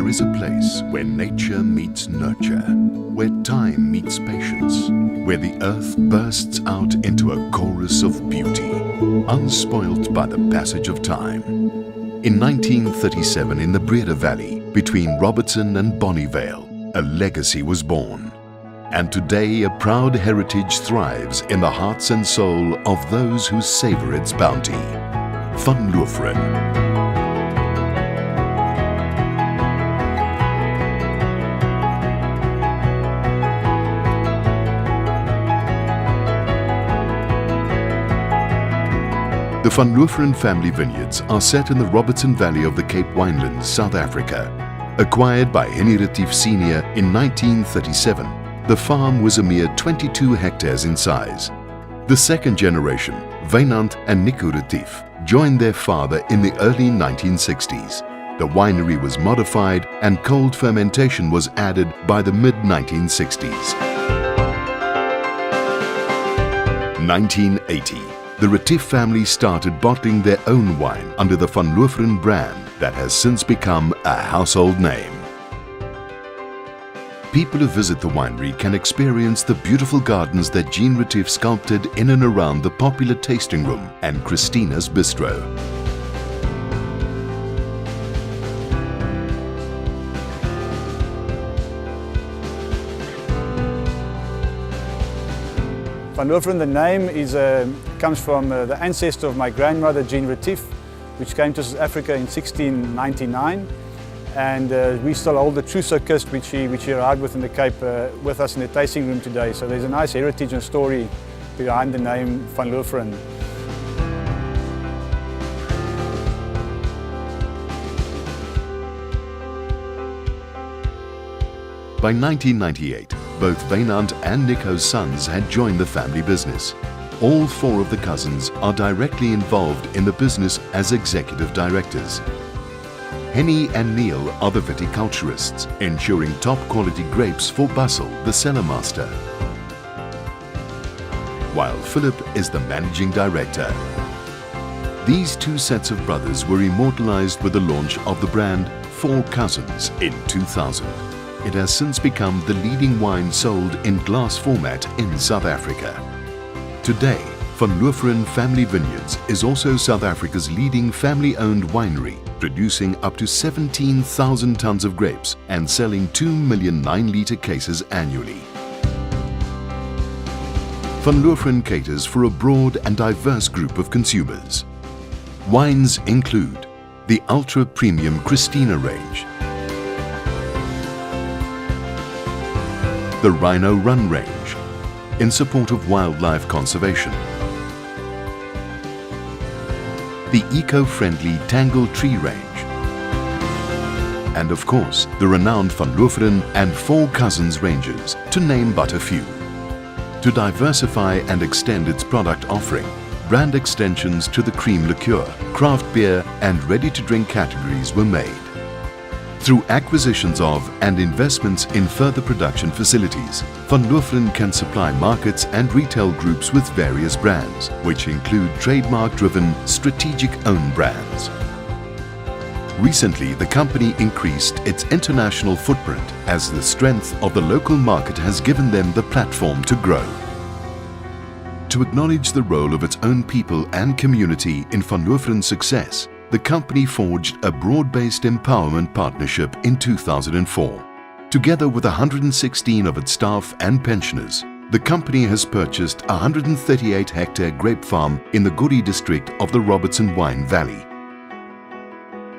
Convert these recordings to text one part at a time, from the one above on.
There is a place where nature meets nurture, where time meets patience, where the earth bursts out into a chorus of beauty, unspoilt by the passage of time. In 1937, in the Breda Valley, between Robertson and Bonnievale, a legacy was born. And today a proud heritage thrives in the hearts and soul of those who savor its bounty. Van Loveren. The Van Loveren family vineyards are set in the Robertson Valley of the Cape Winelands, South Africa. Acquired by Henny Retief Sr. in 1937, the farm was a mere 22 hectares in size. The second generation, Wynand and Nico Retief, joined their father in the early 1960s. The winery was modified and cold fermentation was added by the mid-1960s. 1980. The Retief family started bottling their own wine under the Van Loveren brand that has since become a household name. People who visit the winery can experience the beautiful gardens that Jean Retief sculpted in and around the popular tasting room and Christina's Bistro. Van Loveren, the name comes from the ancestor of my grandmother, Jean Retief, which came to South Africa in 1699. And we still hold the Trousseau Kist, which he arrived with in the Cape, with us in the tasting room today. So there's a nice heritage and story behind the name Van Loveren. By 1998, both Wynand and Nico's sons had joined the family business. All four of the cousins are directly involved in the business as executive directors. Henny and Neil are the viticulturists, ensuring top-quality grapes for Basil, the cellar master, while Philip is the managing director. These two sets of brothers were immortalized with the launch of the brand Four Cousins in 2000. It has since become the leading wine sold in glass format in South Africa. Today, Van Loveren Family Vineyards is also South Africa's leading family-owned winery, producing up to 17,000 tons of grapes and selling 2 million 9-litre cases annually. Van Loveren caters for a broad and diverse group of consumers. Wines include the ultra-premium Christina range, the Rhino Run range, in support of wildlife conservation, the eco-friendly Tangle Tree range, and of course the renowned Van Loveren and Four Cousins ranges, to name but a few. To diversify and extend its product offering, brand extensions to the cream liqueur, craft beer and ready-to-drink categories were made. Through acquisitions of and investments in further production facilities, Van Loveren can supply markets and retail groups with various brands, which include trademark-driven, strategic-owned brands. Recently, the company increased its international footprint as the strength of the local market has given them the platform to grow. To acknowledge the role of its own people and community in Van Loveren's success, the company forged a broad-based empowerment partnership in 2004. Together with 116 of its staff and pensioners, the company has purchased a 138-hectare grape farm in the Guri district of the Robertson Wine Valley.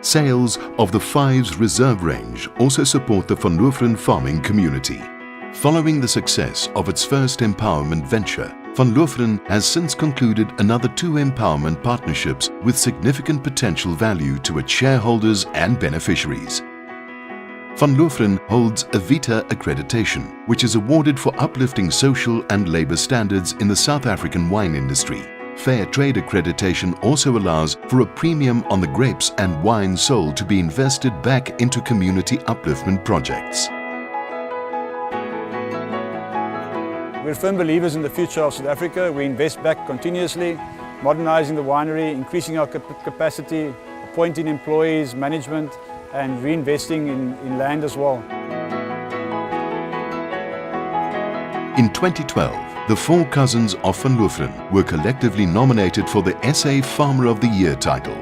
Sales of the Fives Reserve range also support the Van Loveren farming community. Following the success of its first empowerment venture, Van Loveren has since concluded another 2 empowerment partnerships with significant potential value to its shareholders and beneficiaries. Van Loveren holds a Vita accreditation, which is awarded for uplifting social and labor standards in the South African wine industry. Fair Trade accreditation also allows for a premium on the grapes and wine sold to be invested back into community upliftment projects. We're firm believers in the future of South Africa. We invest back continuously, modernizing the winery, increasing our capacity, appointing employees, management, and reinvesting in land as well. In 2012, the four cousins of Van Loveren were collectively nominated for the SA Farmer of the Year title.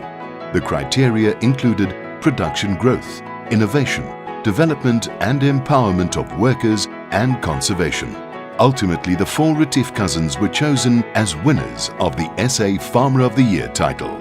The criteria included production growth, innovation, development and empowerment of workers and conservation. Ultimately, the four Retief cousins were chosen as winners of the SA Farmer of the Year title.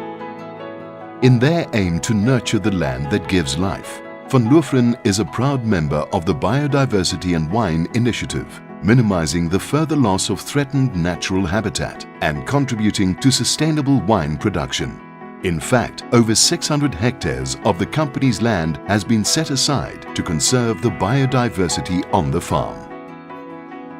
In their aim to nurture the land that gives life, Van Loveren is a proud member of the Biodiversity and Wine Initiative, minimizing the further loss of threatened natural habitat and contributing to sustainable wine production. In fact, over 600 hectares of the company's land has been set aside to conserve the biodiversity on the farm.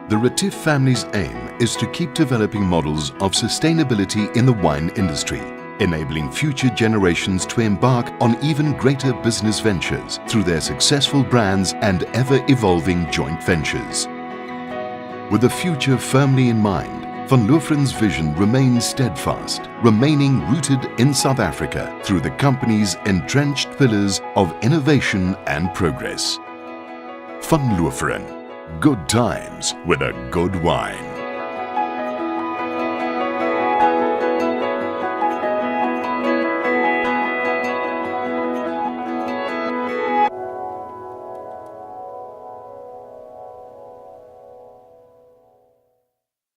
The Retief family's aim is to keep developing models of sustainability in the wine industry, enabling future generations to embark on even greater business ventures through their successful brands and ever-evolving joint ventures. With the future firmly in mind, Van Loveren's vision remains steadfast, remaining rooted in South Africa through the company's entrenched pillars of innovation and progress. Van Loveren, good times with a good wine.